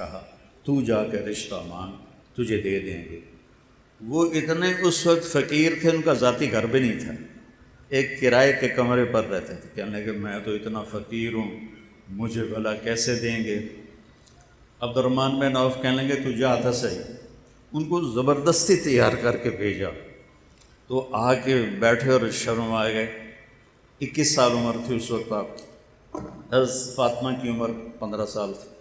کہا تو جا کے رشتہ مانگ تجھے دے دیں گے۔ وہ اتنے اس وقت فقیر تھے، ان کا ذاتی گھر بھی نہیں تھا، ایک کرائے کے کمرے پر رہتے تھے۔ کہنے لگے میں تو اتنا فقیر ہوں، مجھے بھلا کیسے دیں گے؟ عبد الرحمن بن عوف کہنے لگے تو جا تھا صحیح۔ ان کو زبردستی تیار کر کے بھیجا تو آ کے بیٹھے اور شرما گئے۔ 21 سال عمر تھی اس وقت آپ کی، حضرت فاطمہ کی عمر 15 سال تھی۔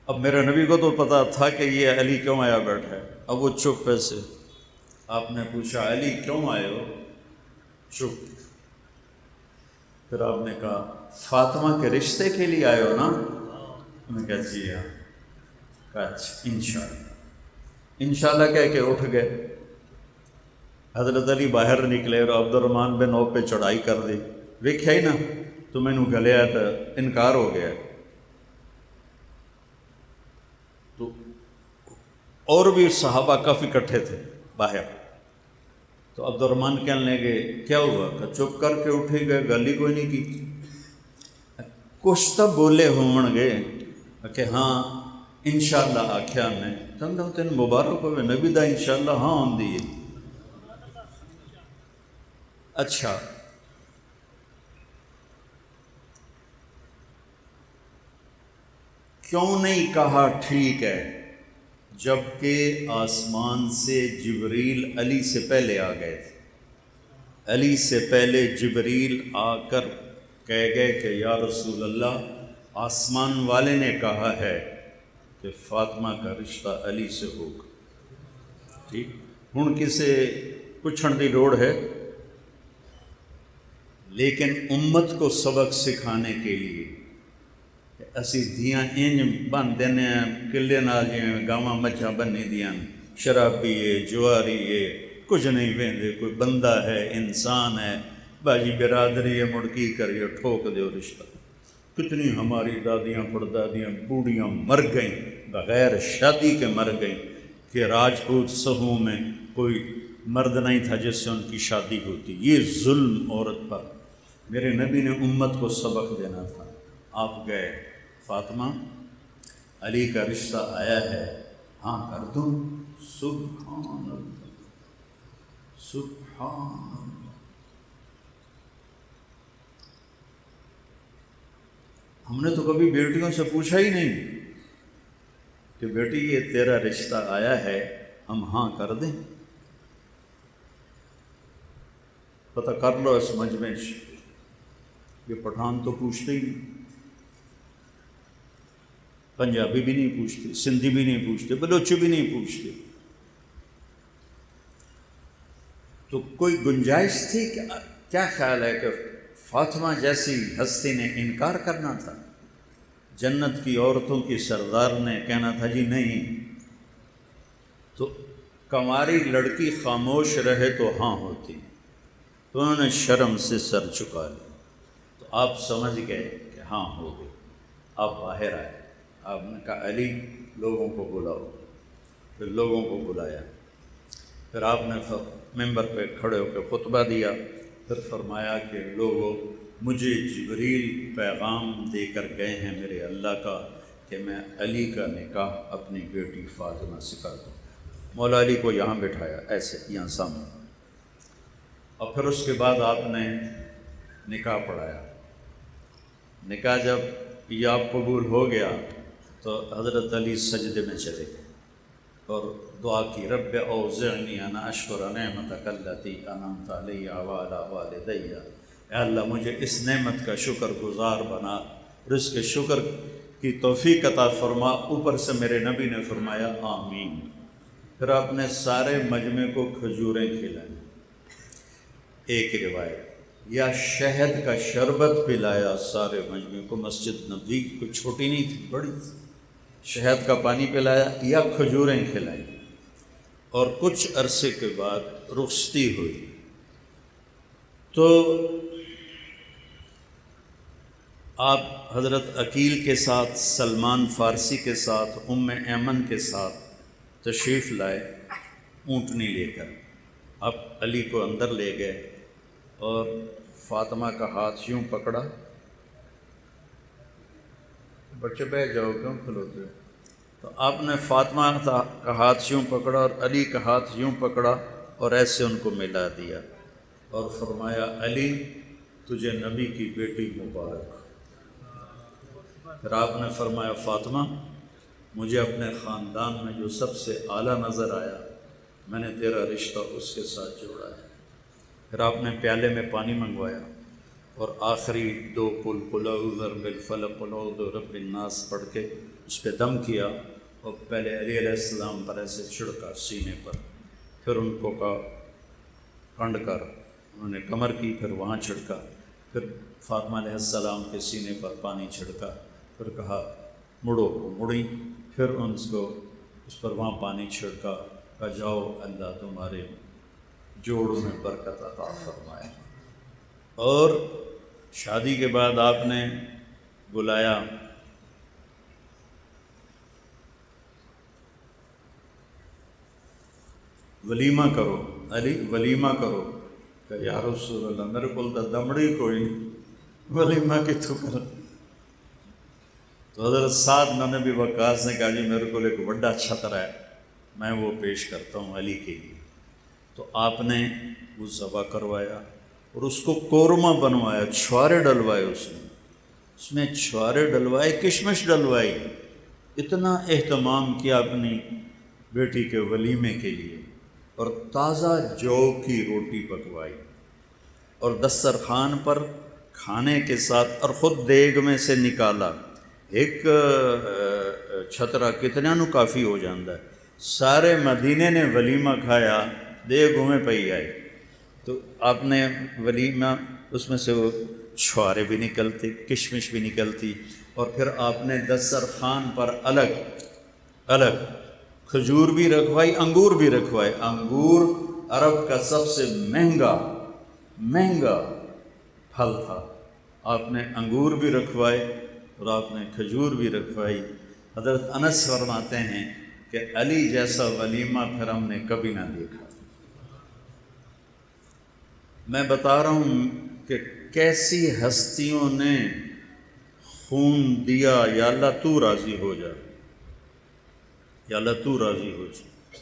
اب میرے نبی کو تو پتہ تھا کہ یہ علی کیوں آیا بیٹھا ہے، اب وہ چپ ایسے۔ آپ نے پوچھا علی کیوں آئے ہو؟ چپ۔ پھر آپ نے کہا فاطمہ کے رشتے کے لیے آئے ہو نا؟ انہوں نے کہا جی ہاں۔ کہا اچھا انشاءاللہ۔ انشاءاللہ کہہ کے اٹھ گئے۔ حضرت علی باہر نکلے اور عبد الرحمن بن عوف پہ چڑھائی کر دی۔ ویکھیا ہی نا تو مینوں گلیا تو انکار ہو گیا۔ تو اور بھی صحابہ کافی اکٹھے تھے باہر، تو عبد الرحمن کہنے لگے کیا ہوا؟ کہ چپ کر کے اٹھے گئے، گل ہی کوئی نہیں کی۔ کچھ تو بولے ہون گے کہ ہاں انشاءاللہ آکھیا نے تین مبارک ہوئے نبی دا انشاءاللہ ہاں ہوندی ہے۔ اچھا کیوں نہیں کہا ٹھیک ہے جبکہ آسمان سے جبریل علی سے پہلے آ گئے تھے؟ علی سے پہلے جبریل آ کر کہہ گئے کہ یا رسول اللہ آسمان والے نے کہا ہے کہ فاطمہ کا رشتہ علی سے ہوگا۔ ٹھیک، ہن کسے پوچھن دی لوڑ ہے، لیکن امت کو سبق سکھانے کے لیے کہ اسی دھیاں انج بن دینے کلے نال جویں گاواں مجھاں بنی دیاں، شرابی ہے جواری ہے کچھ نہیں ویندے، کوئی بندہ ہے انسان ہے، باجی برادری ہے مڑ کی کریے ٹھوک دیو رشتہ۔ کتنی ہماری دادیاں پردادیاں بوڑھیاں مر گئیں بغیر شادی کے مر گئیں کہ راجپوت صحوں میں کوئی مرد نہیں تھا جس سے ان کی شادی ہوتی۔ یہ ظلم عورت پر۔ میرے نبی نے امت کو سبق دینا تھا۔ آپ گئے فاطمہ علی کا رشتہ آیا ہے، ہاں کر دوں؟ سبحان اللہ سبحان اللہ۔ ہم نے تو کبھی بیٹیوں سے پوچھا ہی نہیں کہ بیٹی یہ تیرا رشتہ آیا ہے ہم ہاں کر دیں؟ پتہ کر لو اس مجمع سے، یہ پٹھان تو پوچھتے ہی نہیں، پنجابی بھی نہیں پوچھتے، سندھی بھی نہیں پوچھتے، بلوچی بھی نہیں پوچھتے۔ تو کوئی گنجائش تھی کہ کیا خیال ہے کہ فاطمہ جیسی ہستی نے انکار کرنا تھا؟ جنت کی عورتوں کی سردار نے کہنا تھا جی نہیں، تو کنواری لڑکی خاموش رہے تو ہاں ہوتی، تو انہوں نے شرم سے سر چکا لیا۔ تو آپ سمجھ گئے کہ ہاں ہو گئے۔ آپ باہر آئے، آپ نے کہا علی لوگوں کو بلاؤ۔ پھر لوگوں کو بلایا، پھر آپ نے ممبر پہ کھڑے ہو کے خطبہ دیا، پھر فرمایا کہ لوگوں مجھے جبریل پیغام دے کر گئے ہیں میرے اللہ کا کہ میں علی کا نکاح اپنی بیٹی فاطمہ سے کر دوں۔ مولا علی کو یہاں بٹھایا ایسے یہاں سامنے، اور پھر اس کے بعد آپ نے نکاح پڑھایا۔ نکاح جب یہ آپ قبول ہو گیا تو حضرت علی سجدے میں چلے گئے اور دعا کی رب اوزعنی ان اشکر نعمتک التی انعمت علی وعلی والدی، اے اللہ مجھے اس نعمت کا شکر گزار بنا اور اس کے شکر کی توفیق عطا فرما۔ اوپر سے میرے نبی نے فرمایا آمین۔ پھر آپ نے سارے مجمع کو کھجوریں کھلائیں، ایک روایت یا شہد کا شربت پلایا سارے مجمع کو۔ مسجد نبوی کوئی چھوٹی نہیں تھی، بڑی تھی۔ شہد کا پانی پلایا یا کھجوریں کھلائیں، اور کچھ عرصے کے بعد رخصتی ہوئی تو آپ حضرت عقیل کے ساتھ، سلمان فارسی کے ساتھ، ام ایمن کے ساتھ تشریف لائے اونٹنی لے کر۔ آپ علی کو اندر لے گئے اور فاطمہ کا ہاتھ یوں پکڑا، بچے بیٹھ جاؤ کیوں کھلوتے ہو؟ تو آپ نے فاطمہ کا ہاتھ یوں پکڑا اور علی کا ہاتھ یوں پکڑا اور ایسے ان کو ملا دیا اور فرمایا علی تجھے نبی کی بیٹی مبارک۔ پھر آپ نے فرمایا فاطمہ مجھے اپنے خاندان میں جو سب سے اعلیٰ نظر آیا میں نے تیرا رشتہ اس کے ساتھ جوڑا ہے۔ پھر آپ نے پیالے میں پانی منگوایا اور آخری 2 قل اعوذ برب الفلق قل اعوذ برب الناس پڑھ کے اس پہ دم کیا اور پہلے علی علیہ السلام پر ایسے چھڑکا سینے پر، پھر ان کو کنڈ کر انہوں نے کمر کی، پھر وہاں چھڑکا، پھر فاطمہ علیہ السلام کے سینے پر پانی چھڑکا، پھر کہا مڑو، مڑی، پھر اس پر وہاں پانی چھڑکا، کہا جاؤ اللہ تمہارے جوڑوں میں برکت عطا فرمائے۔ اور شادی کے بعد آپ نے بلایا ولیمہ کرو علی، ولیمہ کرو، کہ یا رسول اللہ میرے کو تو دمڑی کوئی نہیں، ولیمہ کتوں کر۔ تو حضرت سعد بن ابی وقاص نے کہا جی میرے کو ایک بڑا چھتر ہے میں وہ پیش کرتا ہوں علی کے لیے۔ تو آپ نے وہ ذبح کروایا اور اس کو قورمہ بنوایا، چھوارے ڈلوائے، اس میں چھوارے ڈلوائے، کشمش ڈلوائی، اتنا اہتمام کیا اپنی بیٹی کے ولیمے کے لیے، اور تازہ جو کی روٹی پکوائی اور دسترخوان پر کھانے کے ساتھ، اور خود دیگ میں سے نکالا۔ ایک چھترا کتنا نو کافی ہو جاندہ ہے، سارے مدینے نے ولیمہ کھایا، دیگ میں پئی آئے۔ تو آپ نے ولیمہ اس میں سے وہ چھوارے بھی نکلتے، کشمش بھی نکلتی، اور پھر آپ نے دسترخوان پر الگ الگ کھجور بھی رکھوائی، انگور بھی رکھوائے۔ انگور عرب کا سب سے مہنگا پھل تھا، آپ نے انگور بھی رکھوائے اور آپ نے کھجور بھی رکھوائی۔ حضرت انس فرماتے ہیں کہ علی جیسا ولیمہ پھر ہم نے کبھی نہ دیکھا۔ میں بتا رہا ہوں کہ کیسی ہستیوں نے خون دیا، یا اللہ تو راضی ہو جا، یا اللہ تو راضی ہو جا۔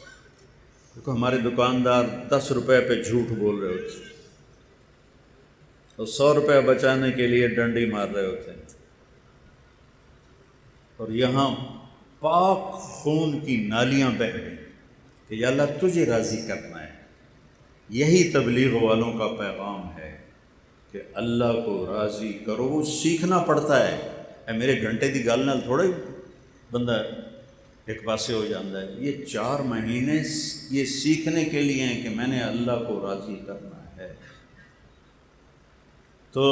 دیکھو ہمارے دکاندار 10 روپے پہ جھوٹ بول رہے ہوتے اور 100 روپے بچانے کے لیے ڈنڈی مار رہے ہوتے ہیں، اور یہاں پاک خون کی نالیاں بہہ گئیں کہ یا اللہ تجھے راضی کرنا ہے۔ یہی تبلیغ والوں کا پیغام ہے کہ اللہ کو راضی کرو۔ وہ سیکھنا پڑتا ہے، اے میرے گھنٹے دی گل نال تھوڑے بندہ ایک پاسے ہو جاتا ہے۔ یہ 4 مہینے یہ سیکھنے کے لیے ہیں کہ میں نے اللہ کو راضی کرنا ہے۔ تو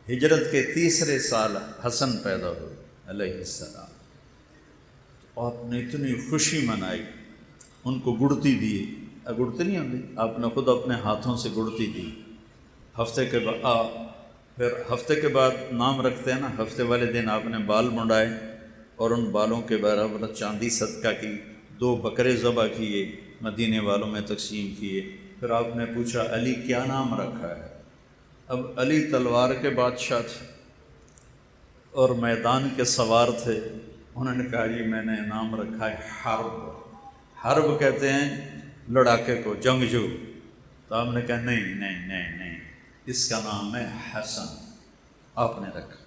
ہجرت کے 3 سال حسن پیدا ہوئے علیہ السلام، آپ نے اتنی خوشی منائی، ان کو گڑتی دی، گڑتی نہیں ہوتی، آپ نے خود اپنے ہاتھوں سے گڑتی دی۔ پھر ہفتے کے بعد نام رکھتے ہیں نا، ہفتے والے دن آپ نے بال منڈائے اور ان بالوں کے برابر چاندی صدقہ کی، 2 بکرے ذبح کیے، مدینے والوں میں تقسیم کیے۔ پھر آپ نے پوچھا علی کیا نام رکھا ہے؟ اب علی تلوار کے بادشاہ تھے اور میدان کے سوار تھے، انہوں نے کہا جی میں نے نام رکھا ہے حرب۔ حرب کہتے ہیں لڑاکے کو، جنگجو۔ تو آپ نے کہا نہیں، اس کا نام ہے حسن، آپ نے رکھا۔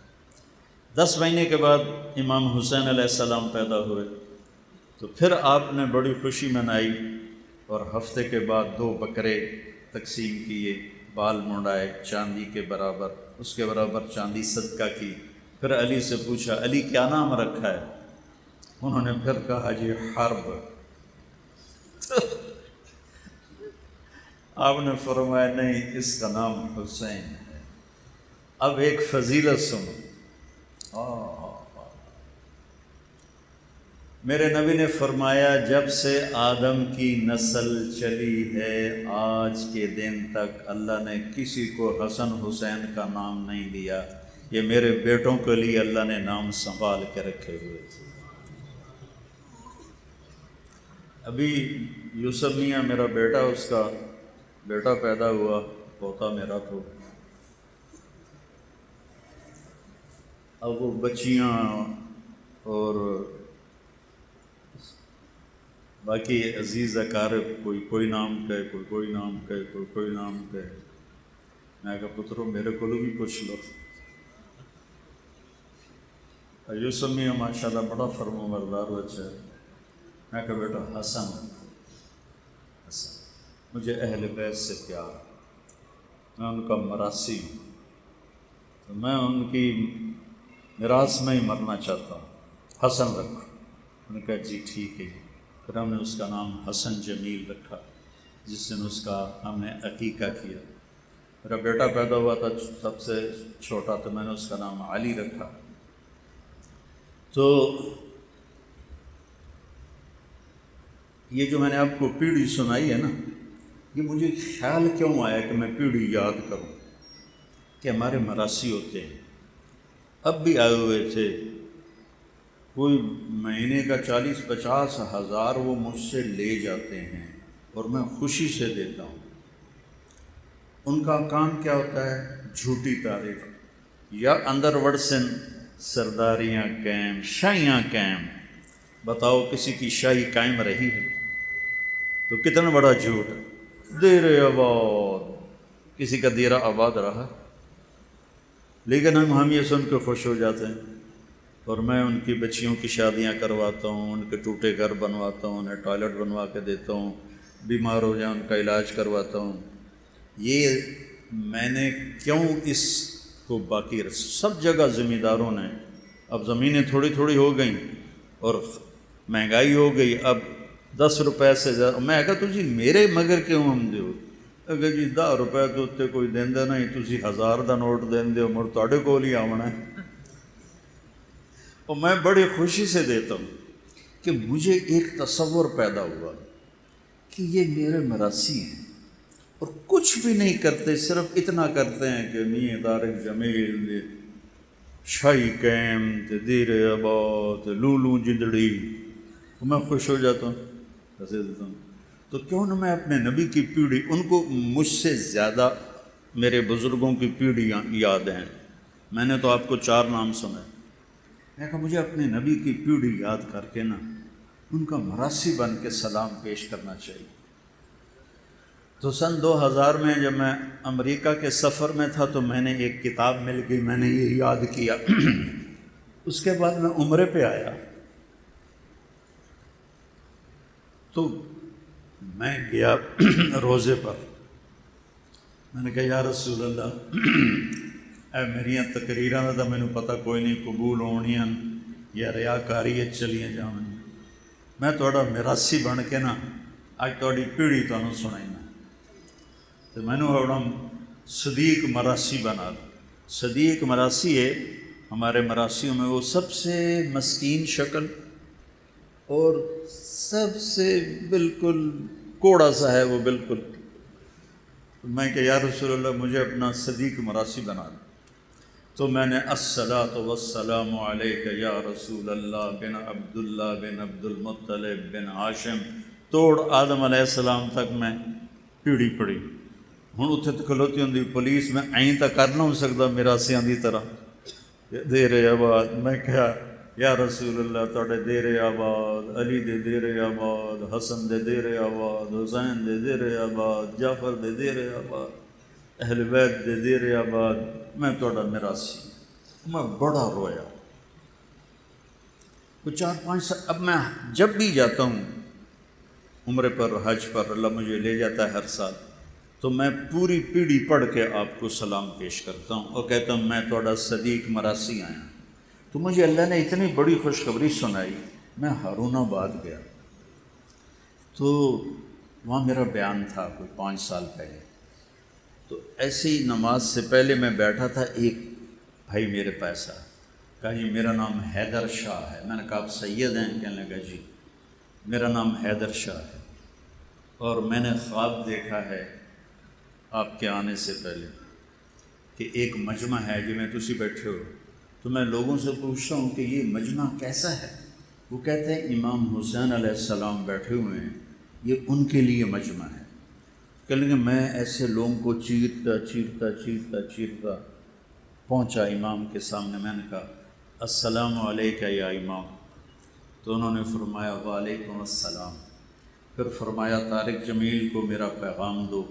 10 مہینے کے بعد امام حسین علیہ السلام پیدا ہوئے، تو پھر آپ نے بڑی خوشی منائی اور ہفتے کے بعد 2 بکرے تقسیم کیے، بال منڈائے چاندی کے برابر، اس کے برابر چاندی صدقہ کی۔ پھر علی سے پوچھا علی کیا نام رکھا ہے؟ انہوں نے پھر کہا جی حرب۔ آپ نے فرمایا نہیں، اس کا نام حسین ہے۔ اب ایک فضیلت سنو، میرے نبی نے فرمایا جب سے آدم کی نسل چلی ہے آج کے دن تک اللہ نے کسی کو حسن حسین کا نام نہیں دیا، یہ میرے بیٹوں کے لیے اللہ نے نام سنبھال کے رکھے ہوئے تھے۔ ابھی یوسف میاں میرا بیٹا، اس کا بیٹا پیدا ہوا، پوتا میرا تو، اب وہ بچیاں اور باقی عزیز اقارب کوئی نام کہے، کوئی نام کہے، کوئی نام کہے. میں کہا پترو میرے کو بھی پوچھ لو. یوسف میاں ماشاء اللہ بڑا فرما بردار بچہ ہے. میں کہا بیٹا حسن مجھے اہل بیت سے پیار، میں ان کا مراثی ہوں، تو میں ان کی میراث میں ہی مرنا چاہتا ہوں، حسن رکھو. انہوں نے کہا جی ٹھیک ہے. پھر ہم نے اس کا نام حسن جمیل رکھا، جس دن اس کا ہم نے عقیقہ کیا. میرا بیٹا پیدا ہوا تھا سب سے چھوٹا، تو میں نے اس کا نام علی رکھا. تو یہ جو میں نے آپ کو پیڑھی سنائی ہے نا، یہ مجھے خیال کیوں آیا کہ میں پیڑھی یاد کروں کہ ہمارے مراثی ہوتے ہیں. اب بھی آئے ہوئے تھے، کوئی مہینے کا 40-50 ہزار وہ مجھ سے لے جاتے ہیں اور میں خوشی سے دیتا ہوں. ان کا کام کیا ہوتا ہے؟ جھوٹی تعریف یا اندر وڑسن سرداریاں قائم، شاہیاں قائم. بتاؤ کسی کی شاہی قائم رہی ہے تو کتنا بڑا جھوٹ. دیر آباد کسی کا دیرہ آباد رہا، لیکن ہم یہ سن کے خوش ہو جاتے ہیں. اور میں ان کی بچیوں کی شادیاں کرواتا ہوں، ان کے ٹوٹے گھر بنواتا ہوں، انہیں ٹوائلٹ بنوا کے دیتا ہوں، بیمار ہو جائیں ان کا علاج کرواتا ہوں. یہ میں نے کیوں اس کو باقی سب جگہ زمینداروں نے، اب زمینیں تھوڑی تھوڑی ہو گئیں اور مہنگائی ہو گئی. اب 10 روپے سے زیادہ میں کہا تجھی میرے مگر کیوں ہم دیو. اگر جی 10 روپے تو اتنے کوئی دیندے نہیں، تسی 1000 دا نوٹ دیندے ہو، مڑ تواڈے کول ہی آونا ہے. اور میں بڑی خوشی سے دیتا ہوں کہ مجھے ایک تصور پیدا ہوا کہ یہ میرے مراثی ہیں اور کچھ بھی نہیں کرتے، صرف اتنا کرتے ہیں کہ میاں طارق جمیل دے شاہی قائم تے دیر آباد لولو جندڑی. میں خوش ہو جاتا ہوں، پیسے دیتا ہوں. تو کیوں نہ میں اپنے نبی کی پیڑھی، ان کو مجھ سے زیادہ میرے بزرگوں کی پیڑھیاں یاد ہیں. میں نے تو آپ کو 4 نام سنا. میں کہا مجھے اپنے نبی کی پیڑھی یاد کر کے نا ان کا مراثی بن کے سلام پیش کرنا چاہیے. تو سن 2000 میں جب میں امریکہ کے سفر میں تھا تو میں نے ایک کتاب مل گئی، میں نے یہ یاد کیا. اس کے بعد میں عمرے پہ آیا تو میں گیا روزے پر. میں نے کہا یا رسول اللہ، اے میریاں تقریراں دا مینوں پتہ کوئی نہیں قبول ہونیاں یا ریاکاری چلیاں جاون. میں تہاڈا میراثی بن کے نا اج تہاڈی پیڑھی تانوں سنائینا. تو میں نے اپنا صدیق مراثی بنا. صدیق مراثی ہے ہمارے مراسیوں میں وہ سب سے مسکین شکل اور سب سے بالکل کوڑا سا ہے وہ بالکل. میں کہ یا رسول اللہ مجھے اپنا صدیق مراثی بنا دیں. تو میں نے الصلاۃ والسلام علیک یا رسول اللہ بن عبداللہ بن عبد المطلب بن ہاشم توڑ آدم علیہ السلام تک میں پیڑھی پڑھی. ہوں اتنے تو کھلوتی ہوں پولیس، میں این تو کر نہ ہو سکتا میراسیاں دی طرح دیر آباد. میں کہا یا رسول اللہ تواڈے دیر آباد، علی دے دیر آباد، حسن دے دیر آباد، حسین دے دیر آباد، جعفر دے دیر آباد، اہل بیت دے دیر آباد، میں تواڈا میراثی. میں بڑا رویا. وہ 4-5 سال. اب میں جب بھی جاتا ہوں عمرے پر حج پر، اللہ مجھے لے جاتا ہے ہر سال، تو میں پوری پیڑھی پڑھ کے آپ کو سلام پیش کرتا ہوں اور کہتا ہوں میں تواڈا صدیق مراثی آیا. تو مجھے اللہ نے اتنی بڑی خوشخبری سنائی. میں ہارون آباد گیا تو وہاں میرا بیان تھا کوئی 5 سال پہلے. تو ایسے ہی نماز سے پہلے میں بیٹھا تھا، ایک بھائی میرے پاس آیا، کہا جی میرا نام حیدر شاہ ہے. میں نے کہا آپ سید ہیں؟ کہنے لگا جی میرا نام حیدر شاہ ہے اور میں نے خواب دیکھا ہے آپ کے آنے سے پہلے کہ ایک مجمع ہے جی میں تسی بیٹھے ہو. تو میں لوگوں سے پوچھتا ہوں کہ یہ مجمع کیسا ہے؟ وہ کہتے ہیں امام حسین علیہ السلام بیٹھے ہوئے ہیں، یہ ان کے لیے مجمع ہے. کہنے لگے میں ایسے لوگوں کو چیرتا پہنچا امام کے سامنے. میں نے کہا السلام علیکہ یا امام. تو انہوں نے فرمایا وعلیکم السلام. پھر فرمایا طارق جمیل کو میرا پیغام دو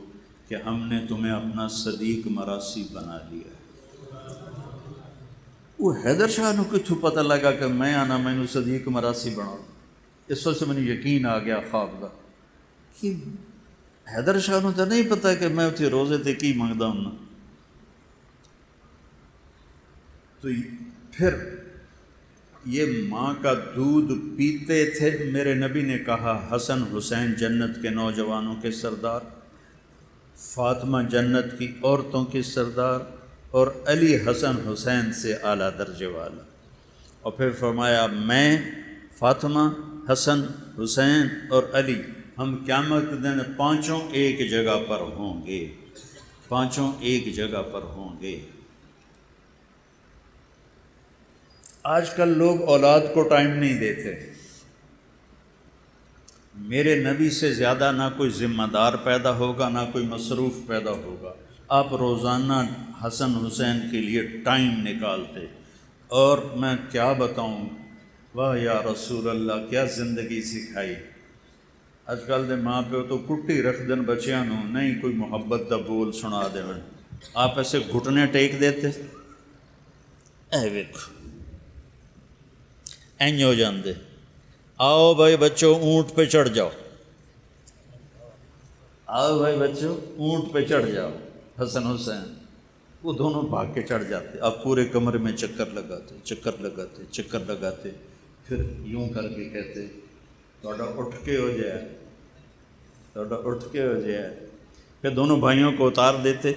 کہ ہم نے تمہیں اپنا صدیق مراسی بنا لیا۔ وہ حیدر شاہ نو کتھوں پتہ لگا کہ میں آنا مینو صدیق مراسی بنا، اس وقت سے مجھے یقین آ گیا خواب دا کہ حیدر شاہ نو تو نہیں پتہ کہ میں اتنے روزے تے کی منگدا ہوں۔ تو پھر یہ ماں کا دودھ پیتے تھے۔ میرے نبی نے کہا حسن حسین جنت کے نوجوانوں کے سردار، فاطمہ جنت کی عورتوں کی سردار، اور علی حسن حسین سے اعلیٰ درجے والا۔ اور پھر فرمایا میں، فاطمہ، حسن، حسین اور علی، ہم قیامت دن پانچوں ایک جگہ پر ہوں گے، پانچوں ایک جگہ پر ہوں گے۔ آج کل لوگ اولاد کو ٹائم نہیں دیتے۔ میرے نبی سے زیادہ نہ کوئی ذمہ دار پیدا ہوگا، نہ کوئی مصروف پیدا ہوگا۔ آپ روزانہ حسن حسین کے لیے ٹائم نکالتے، اور میں کیا بتاؤں، واہ یا رسول اللہ کیا زندگی سکھائی۔ اج کل دے ماں پیو تو کٹی رکھ دن بچیاں نو، نہیں کوئی محبت دا بول سنا دے۔ آپ ایسے گھٹنے ٹیک دیتے، اے ویکھو این ہو جاندے، آؤ بھائی بچوں اونٹ پہ چڑھ جاؤ، آؤ بھائی بچوں اونٹ پہ چڑھ جاؤ۔ حسن حسین وہ دونوں بھاگ کے چڑھ جاتے، اب پورے کمرے میں چکر لگاتے، چکر لگاتے، چکر لگاتے، پھر یوں کر کے کہتے تھوڑا اٹھ کے ہو جائے، تھوڑا اٹھ کے ہو جائے۔ پھر دونوں بھائیوں کو اتار دیتے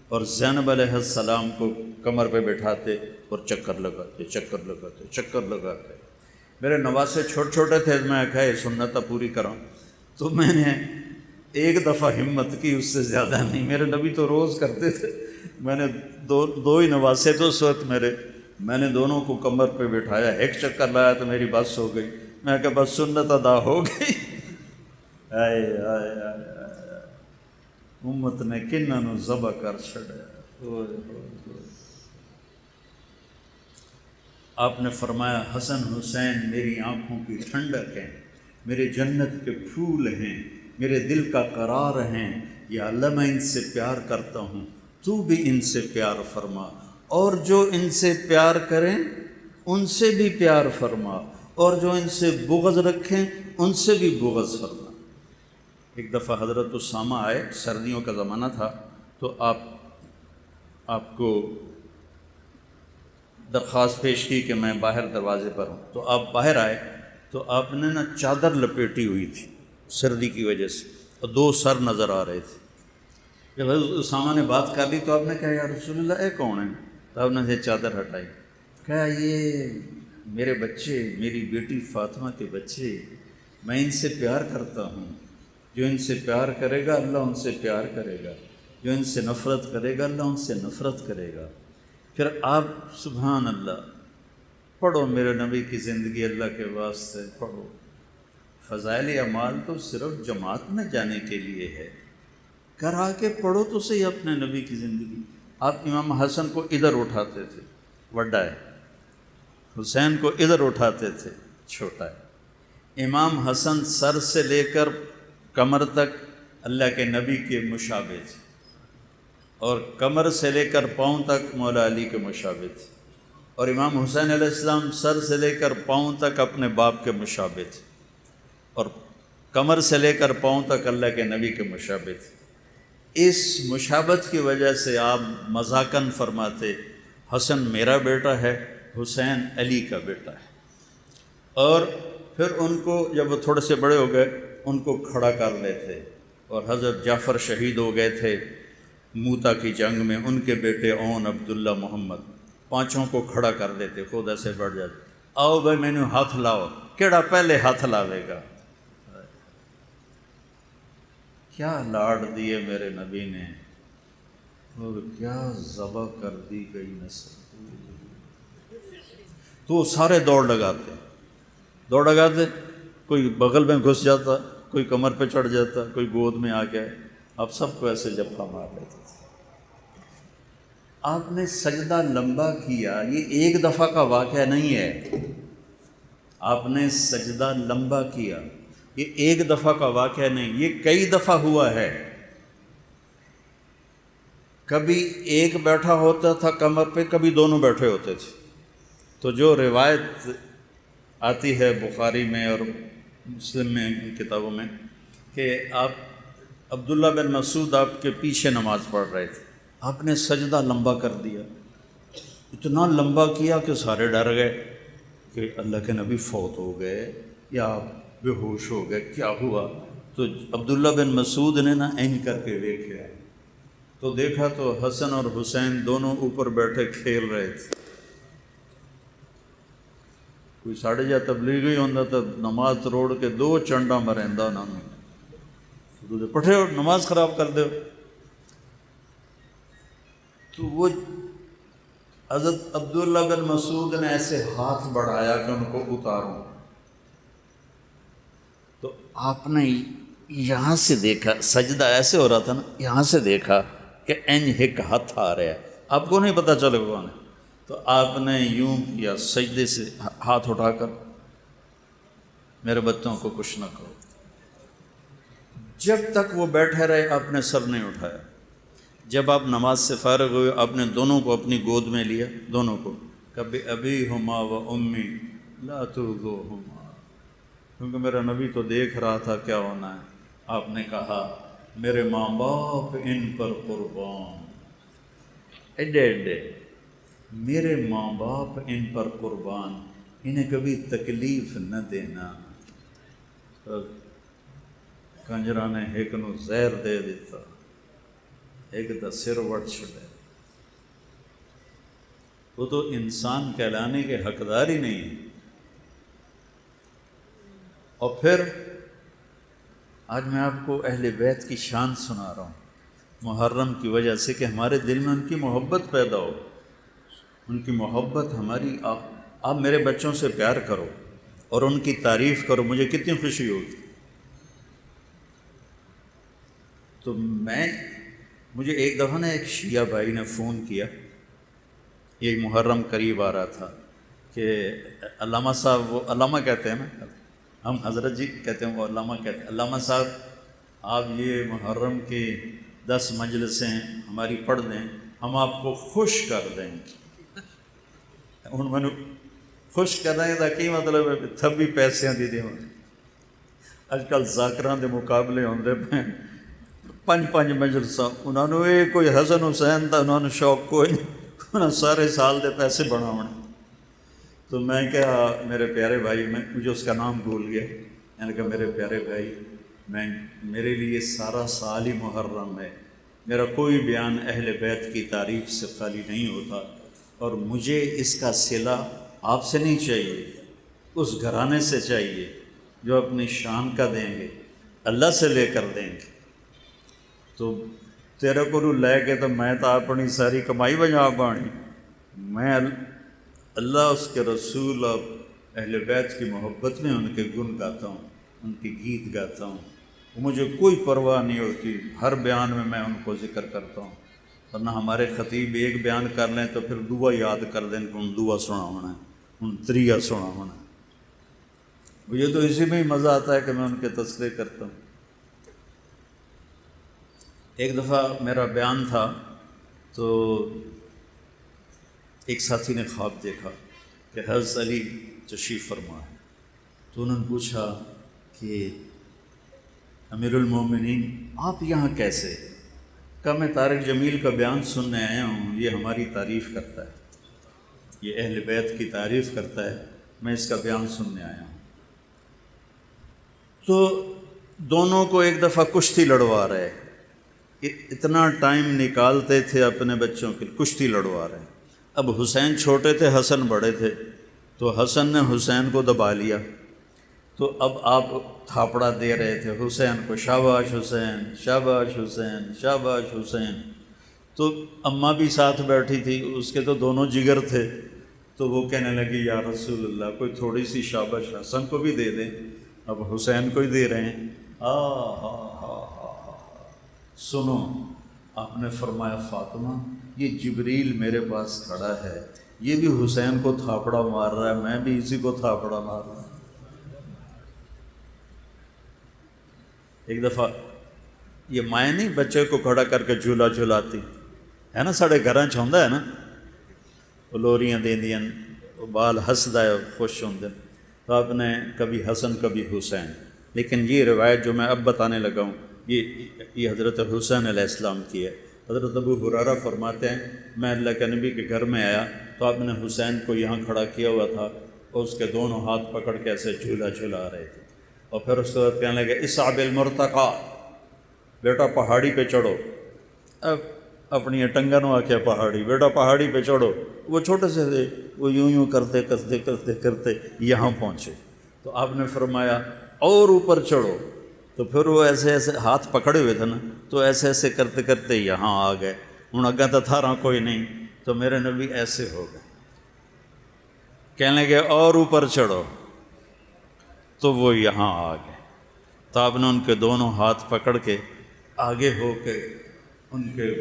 اور زینب علیہ السلام کو کمر پہ بٹھاتے اور چکر لگاتے، چکر لگاتے، چکر لگاتے۔ میرے نواسے چھوٹے چھوٹے تھے، میں کہا یہ سنت پوری کراؤں، تو میں نے ایک دفعہ ہمت کی، اس سے زیادہ نہیں۔ میرے نبی تو روز کرتے تھے، میں نے دو ہی نواسے تو اس وقت میرے، میں نے دونوں کو کمر پہ بٹھایا، ایک چکر لایا تو میری بس ہو گئی۔ میں کہا بس سنت ادا ہو گئی۔ آئے آئے آئے، امت نے کنہاں نو ذبح کر چھڑیا۔ آپ نے فرمایا حسن حسین میری آنکھوں کی ٹھنڈک ہیں، میرے جنت کے پھول ہیں، میرے دل کا قرار ہیں۔ یا اللہ میں ان سے پیار کرتا ہوں، تو بھی ان سے پیار فرما، اور جو ان سے پیار کریں ان سے بھی پیار فرما، اور جو ان سے بغض رکھیں ان سے بھی بغض فرما۔ ایک دفعہ حضرت اسامہ آئے، سردیوں کا زمانہ تھا، تو آپ کو درخواست پیش کی کہ میں باہر دروازے پر ہوں، تو آپ باہر آئے تو آپ نے نا چادر لپیٹی ہوئی تھی سردی کی وجہ سے، اور دو سر نظر آ رہے تھے۔ جب حضرت اسامہ نے بات کر لی تو آپ نے کہا یا رسول اللہ اے کون ہے؟ تو آپ نے یہ چادر ہٹائی، کہا یہ میرے بچے، میری بیٹی فاطمہ کے بچے، میں ان سے پیار کرتا ہوں۔ جو ان سے پیار کرے گا اللہ ان سے پیار کرے گا، جو ان سے نفرت کرے گا اللہ ان سے نفرت کرے گا۔ پھر آپ سبحان اللہ پڑھو میرے نبی کی زندگی، اللہ کے واسطے پڑھو۔ فضائل اعمال تو صرف جماعت میں جانے کے لیے ہے، کرا کے پڑھو تو صحیح اپنے نبی کی زندگی۔ آپ امام حسن کو ادھر اٹھاتے تھے، وڈا ہے، حسین کو ادھر اٹھاتے تھے، چھوٹا ہے۔ امام حسن سر سے لے کر کمر تک اللہ کے نبی کے مشابہ تھے، اور کمر سے لے کر پاؤں تک مولا علی کے مشابہ تھے، اور امام حسین علیہ السلام سر سے لے کر پاؤں تک اپنے باپ کے مشابہ تھے، اور کمر سے لے کر پاؤں تک اللہ کے نبی کے مشابہ تھے۔ اس مشابہت کی وجہ سے آپ مذاقاً فرماتے حسن میرا بیٹا ہے، حسین علی کا بیٹا ہے۔ اور پھر ان کو جب وہ تھوڑے سے بڑے ہو گئے ان کو کھڑا کر لیتے، اور حضرت جعفر شہید ہو گئے تھے موتا کی جنگ میں، ان کے بیٹے اون عبداللہ محمد، پانچوں کو کھڑا کر دیتے، خود ایسے بڑھ جاتے، آؤ بھائی مینوں ہاتھ لاؤ، کیڑا پہلے ہاتھ لاوے گا۔ کیا لاڑ دیے میرے نبی نے، اور کیا ذبح کر دی گئی نسل۔ تو سارے دوڑ لگاتے، کوئی بغل میں گھس جاتا، کوئی کمر پہ چڑھ جاتا، کوئی گود میں آ گیا، آپ سب کو ایسے جپا مار لیتے تھے۔ آپ نے سجدہ لمبا کیا، یہ ایک دفعہ کا واقعہ نہیں ہے، آپ نے سجدہ لمبا کیا، یہ ایک دفعہ کا واقعہ نہیں، یہ کئی دفعہ ہوا ہے۔ کبھی ایک بیٹھا ہوتا تھا کمر پہ، کبھی دونوں بیٹھے ہوتے تھے۔ تو جو روایت آتی ہے بخاری میں اور مسلم میں، ان کتابوں میں، کہ آپ عبداللہ بن مسعود آپ کے پیچھے نماز پڑھ رہے تھے، آپ نے سجدہ لمبا کر دیا، اتنا لمبا کیا کہ سارے ڈر گئے کہ اللہ کے نبی فوت ہو گئے یا آپ بے ہوش ہو گئے، کیا ہوا؟ تو عبداللہ بن مسعود نے نا این کر کے دیکھا، تو دیکھا تو حسن اور حسین دونوں اوپر بیٹھے کھیل رہے تھے۔ کوئی ساڑھے جا تبلیغی ہوتا تو نماز روڑ کے دو چنڈا مریندا انہوں نے، پٹھے ہو نماز خراب کر دو۔ تو وہ حضرت عبداللہ بن مسعود نے ایسے ہاتھ بڑھایا کہ ان کو اتاروں، تو آپ نے یہاں سے دیکھا، سجدہ ایسے ہو رہا تھا نا، یہاں سے دیکھا کہ ایک ہاتھ آ رہا ہے، آپ کو نہیں پتہ چلے کون ہے، تو آپ نے یوں کیا سجدے سے ہاتھ اٹھا کر، میرے بچوں کو کچھ نہ کرو۔ جب تک وہ بیٹھے رہے آپ نے سر نہیں اٹھایا۔ جب آپ نماز سے فارغ ہوئے آپ نے دونوں کو اپنی گود میں لیا، دونوں کو، کبھی ابی ہما و امی لا ترضوہما، کیونکہ میرا نبی تو دیکھ رہا تھا کیا ہونا ہے۔ آپ نے کہا میرے ماں باپ ان پر قربان، ایڈے ایڈے، میرے ماں باپ ان پر قربان، انہیں کبھی تکلیف نہ دینا۔ کنجرا نے ایک نو زہر دے دیتا، ایک دا سر وڑ چھڑے، وہ تو انسان کہلانے کے حقدار ہی نہیں ہے۔ اور پھر آج میں آپ کو اہل بیت کی شان سنا رہا ہوں، محرم کی وجہ سے کہ ہمارے دل میں ان کی محبت پیدا ہو، ان کی محبت ہماری۔ آپ میرے بچوں سے پیار کرو اور ان کی تعریف کرو، مجھے کتنی خوشی ہوگی۔ تو مجھے ایک دفعہ نا ایک شیعہ بھائی نے فون کیا، یہ محرم قریب آ رہا تھا، کہ علامہ صاحب، وہ علامہ کہتے ہیں نا، ہم حضرت جی کہتے ہیں، وہ علامہ کہتے ہیں، علامہ صاحب آپ یہ محرم کی 10 مجلسیں ہماری پڑھ دیں، ہم آپ کو خوش کر دیں گے۔ ہوں میں خوش کرنے کا کی مطلب ہے تھبی پیسے دی دیں۔ اج کل ذاکراں دے مقابلے ہوندے پے، 5 مجلساں، انہوں نے یہ کوئی حسن حسین دا انہوں نے شوق کوئی نہیں، انہوں نے سارے سال دے پیسے بناونے۔ تو میں کہا میرے پیارے بھائی، مجھے اس کا نام بھول گیا، میں نے کہا میرے پیارے بھائی، میرے لیے سارا سال ہی محرم ہے، میرا کوئی بیان اہل بیت کی تعریف سے خالی نہیں ہوتا، اور مجھے اس کا صلہ آپ سے نہیں چاہیے، اس گھرانے سے چاہیے جو اپنی شان کا دیں گے، اللہ سے لے کر دیں گے۔ تو تیرے کو لے کے تو میں تو اپنی ساری کمائی بجا پانی، میں اللہ، اس کے رسول اور اہل بیت کی محبت میں ان کے گن گاتا ہوں، ان کی گیت گاتا ہوں، مجھے کوئی پرواہ نہیں ہوتی، ہر بیان میں ان کو ذکر کرتا ہوں۔ ورنہ ہمارے خطیب ایک بیان کر لیں تو پھر دعا یاد کر دیں کہ ان دعا سنا ہونا ہے، ان تریہ سنا ہونا ہے۔ مجھے تو اسی میں ہی مزہ آتا ہے کہ میں ان کے تذکرے کرتا ہوں۔ ایک دفعہ میرا بیان تھا تو ایک ساتھی نے خواب دیکھا کہ حضرت علی تشریف فرما ہے، تو انہوں نے پوچھا کہ امیر المومنین آپ یہاں کیسے؟ کہا میں طارق جمیل کا بیان سننے آیا ہوں، یہ ہماری تعریف کرتا ہے، یہ اہل بیت کی تعریف کرتا ہے، میں اس کا بیان سننے آیا ہوں۔ تو دونوں کو ایک دفعہ کشتی لڑوا رہے، اتنا ٹائم نکالتے تھے اپنے بچوں کے، کشتی لڑوا رہے۔ اب حسین چھوٹے تھے، حسن بڑے تھے، تو حسن نے حسین کو دبا لیا، تو اب آپ تھاپڑا دے رہے تھے حسین کو، شاباش حسین، شاباش حسین، شاباش حسین۔ تو اماں بھی ساتھ بیٹھی تھی، اس کے تو دونوں جگر تھے، تو وہ کہنے لگی یا رسول اللہ کوئی تھوڑی سی شاباش حسن کو بھی دے دیں، اب حسین کو ہی دے رہے ہیں۔ سنو، آپ نے فرمایا فاطمہ یہ جبریل میرے پاس کھڑا ہے، یہ بھی حسین کو تھاپڑا مار رہا ہے، میں بھی اسی کو تھاپڑا مار رہا ہوں۔ ایک دفعہ یہ مائیں نہیں بچے کو کھڑا کر کے جھولا جھلاتی ہے نا، ساڑے گھراں چ ہوندا ہے نا، وہ لوریاں دیندیاں، وہ بال ہسدا ہے، خوش ہوندے، تو آپ نے کبھی حسن کبھی حسین، لیکن یہ روایت جو میں اب بتانے لگا ہوں یہ حضرت حسین علیہ السلام کی ہے۔ حضرت ابو ہریرہ فرماتے ہیں میں اللہ کے نبی کے گھر میں آیا تو آپ نے حسین کو یہاں کھڑا کیا ہوا تھا اور اس کے دونوں ہاتھ پکڑ کے ایسے جھولا جھلا رہے تھے، اور پھر اس کے بعد کہنے لگے اصعب المرتقى، بیٹا پہاڑی پہ چڑھو۔ اب اپنی ٹنگنوں آکھیا پہاڑی، بیٹا پہاڑی پہ چڑھو۔ وہ چھوٹے سے تھے، وہ یوں کرتے کرتے کرتے کرتے یہاں پہنچے، تو آپ نے فرمایا اور اوپر چڑھو، تو پھر وہ ایسے ایسے ہاتھ پکڑے ہوئے تھے نا، تو ایسے ایسے کرتے کرتے یہاں آ گئے۔ ہوں اگاں تو تھا رہا کوئی نہیں، تو میرے نبی ایسے ہو گئے، کہنے لگے اور اوپر چڑھو، تو وہ یہاں آ گئے، تو آپ نے ان کے دونوں ہاتھ پکڑ کے آگے ہو کے ان کے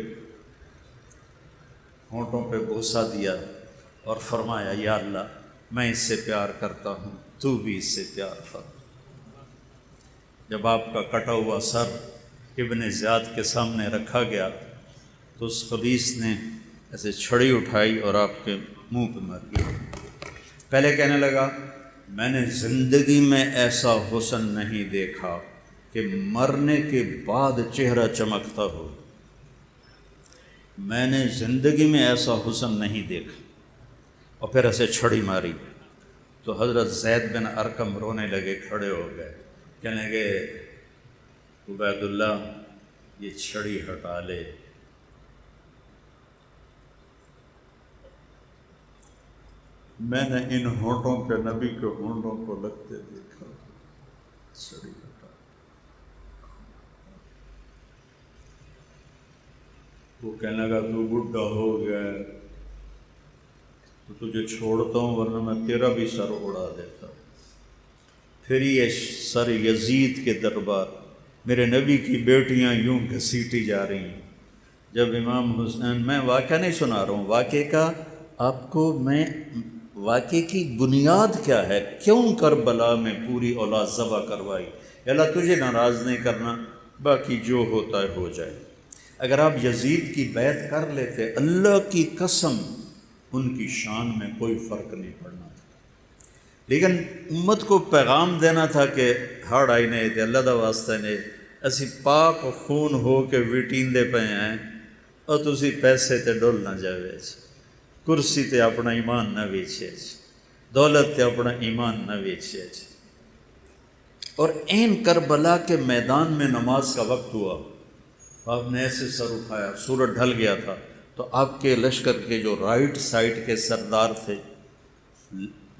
ہونٹوں پہ بوسہ دیا اور فرمایا یا اللہ میں اس سے پیار کرتا ہوں، تو بھی اس سے پیار فرما۔ جب آپ کا کٹا ہوا سر ابن زیاد کے سامنے رکھا گیا تو اس خبیث نے ایسے چھڑی اٹھائی اور آپ کے منہ پہ ماری۔ پہلے کہنے لگا میں نے زندگی میں ایسا حسن نہیں دیکھا کہ مرنے کے بعد چہرہ چمکتا ہو، میں نے زندگی میں ایسا حسن نہیں دیکھا، اور پھر ایسے چھڑی ماری تو حضرت زید بن ارقم رونے لگے، کھڑے ہو گئے، کہنے لگے عبید اللہ یہ چھڑی ہٹا لے۔ میں نے ان ہونٹوں پہ نبی کے ہونٹوں کو لگتے دیکھا، چھڑی ہٹا۔ وہ کہنے لگا تو بڈھا ہو گیا ہے تو تجھے چھوڑتا ہوں ورنہ میں تیرا بھی سر اڑا دیتا۔ پھر یہ سر یزید کے دربار، میرے نبی کی بیٹیاں یوں گھسیٹی جا رہی ہیں۔ جب امام حسین، میں واقعہ نہیں سنا رہا ہوں، واقعے کا آپ کو میں واقعے کی بنیاد کیا ہے، کیوں کربلا میں پوری اولاد ذبح کروائی۔ اللہ تجھے ناراض نہیں کرنا، باقی جو ہوتا ہے ہو جائے۔ اگر آپ یزید کی بیعت کر لیتے، اللہ کی قسم ان کی شان میں کوئی فرق نہیں پڑنا تھا، لیکن امت کو پیغام دینا تھا کہ ہڑ آئی نہیں تھے، اللہ دا واسطہ نہیں، اسی پاک خون ہو کے ویٹیندے پہ ہیں، اور تسی پیسے تے ڈول نہ جاوے، کرسی تے اپنا ایمان نہ ویچے، دولت تے اپنا ایمان نہ ویچے۔ اور این کربلا کے میدان میں نماز کا وقت ہوا، آپ نے ایسے سر اٹھایا، سورج ڈھل گیا تھا، تو آپ کے لشکر کے جو رائٹ سائڈ کے سردار تھے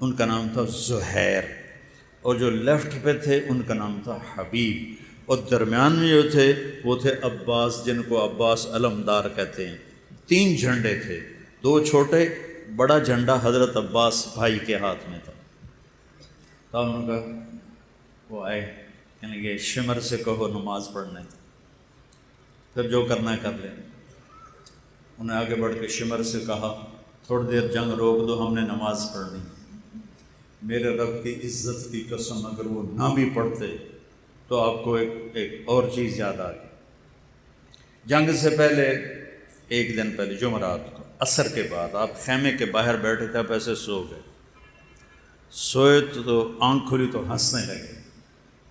ان کا نام تھا زہیر، اور جو لیفٹ پہ تھے ان کا نام تھا حبیب، اور درمیان میں جو تھے وہ تھے عباس، جن کو عباس علمدار کہتے ہیں۔ 3 جھنڈے تھے، 2 چھوٹے، بڑا جھنڈا حضرت عباس بھائی کے ہاتھ میں تھا۔ تو انہوں نے کہا، وہ آئے، کہنے لگے شمر سے کہو نماز پڑھنے تھی، پھر جو کرنا ہے کر لیں۔ انہیں آگے بڑھ کے شمر سے کہا تھوڑی دیر جنگ روک دو، ہم نے نماز پڑھنی۔ میرے رب کی عزت کی قسم اگر وہ نہ بھی پڑھتے تو آپ کو ایک اور چیز یاد آ گئی۔ جنگ سے پہلے 1 دن پہلے جمعرات کو عصر کے بعد آپ خیمے کے باہر بیٹھے تھے، آپ ایسے سو گئے، سوئے تو آنکھ کھلی تو ہنسنے لگے،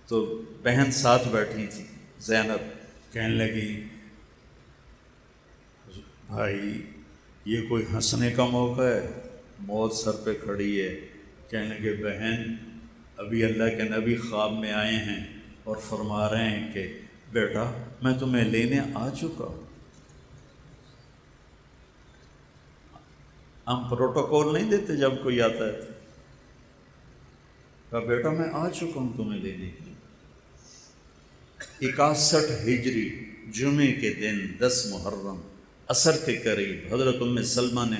تو بہن ساتھ بیٹھی تھی زینب، کہنے لگی بھائی یہ کوئی ہنسنے کا موقع ہے، موت سر پہ کھڑی ہے۔ کہنے لگے بہن ابھی اللہ کے نبی خواب میں آئے ہیں اور فرما رہے ہیں کہ بیٹا میں تمہیں لینے آ چکا ہوں۔ ہم پروٹوکول نہیں دیتے جب کوئی آتا ہے، کہا بیٹا میں آ چکا ہوں تمہیں لینے کے لیے۔ 61 ہجری جمعے کے دن 10 محرم عصر کے قریب حضرت ام سلمہ نے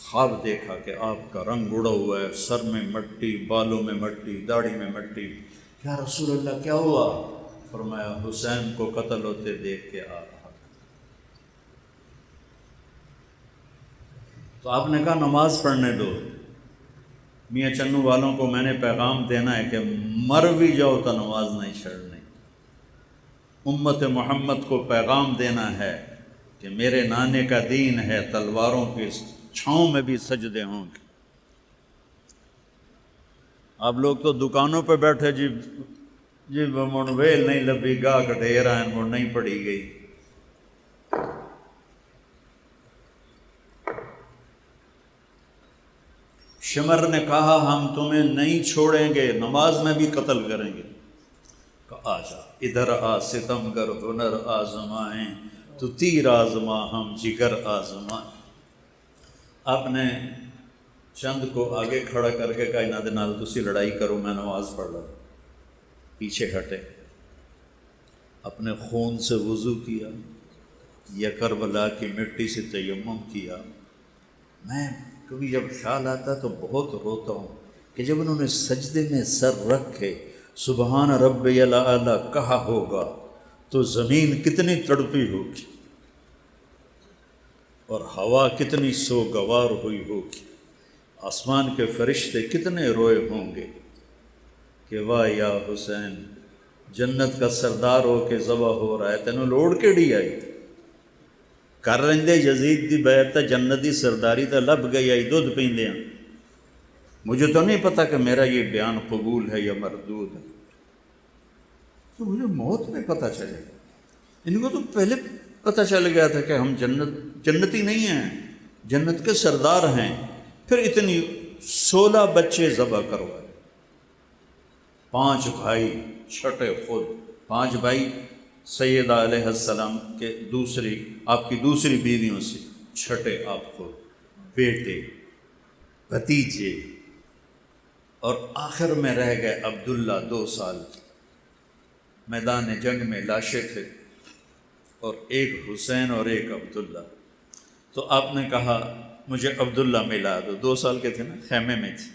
خواب دیکھا کہ آپ کا رنگ اڑا ہوا ہے، سر میں مٹی، بالوں میں مٹی، داڑھی میں مٹی۔ یا رسول اللہ کیا ہوا؟ فرمایا حسین کو قتل ہوتے دیکھ کے آ رہا۔ تو آپ نے کہا نماز پڑھنے دو، میاں چنو والوں کو میں نے پیغام دینا ہے کہ مر بھی جاؤ تو نماز نہیں چھڑنی۔ امت محمد کو پیغام دینا ہے کہ میرے نانے کا دین ہے، تلواروں کی چھاؤں میں بھی سجدے ہوں گے۔ آپ لوگ تو دکانوں پہ بیٹھے جی من ویل نہیں لبھی گاہ کٹھیرا من نہیں پڑی گئی۔ شمر نے کہا ہم تمہیں نہیں چھوڑیں گے، نماز میں بھی قتل کریں گے۔ کہا آجا ادھر آ ستم گر ہنر آزمائیں، تو تیر آزما ہم جگر آزمائیں۔ آپ نے چند کو آگے کھڑا کر کے کہا انہاں دے نال تسی لڑائی کرو، میں نماز پڑھ رہا۔ پیچھے ہٹے، اپنے خون سے وضو کیا، یا کربلا کی مٹی سے تیمم کیا۔ میں کبھی جب خیال آتا تو بہت روتا ہوں کہ جب انہوں نے سجدے میں سر رکھ کے سبحان ربی الاعلی کہا ہوگا تو زمین کتنی تڑپی ہوگی اور ہوا کتنی سوگوار ہوئی ہوگی، آسمان کے فرشتے کتنے روئے ہوں گے کہ واہ یا حسین، جنت کا سردار ہو کے ذبح ہو رہا ہے، تینوں لوڑ کیڑی آئی کر رہندے یزید دی بیعت تے جنت دی سرداری تے لب گئی آئی دودھ پیندے ہیں۔ مجھے تو نہیں پتا کہ میرا یہ بیان قبول ہے یا مردود ہے، تو مجھے موت میں پتہ چلے گا۔ ان کو تو پہلے پتہ چل گیا تھا کہ ہم جنتی نہیں ہیں، جنت کے سردار ہیں، پھر اتنی 16 بچے ذبح کروائے، 5 بھائی چھٹے خود، 5 بھائی سیدہ علیہ السلام کے آپ کی دوسری بیویوں سے، چھٹے آپ خود، بیٹے، بھتیجے، اور آخر میں رہ گئے عبداللہ 2 سال کے۔ میدان جنگ میں لاشیں تھے، اور ایک حسین اور ایک عبداللہ۔ تو آپ نے کہا مجھے عبداللہ ملا دو، 2 سال کے تھے نا، خیمے میں تھے۔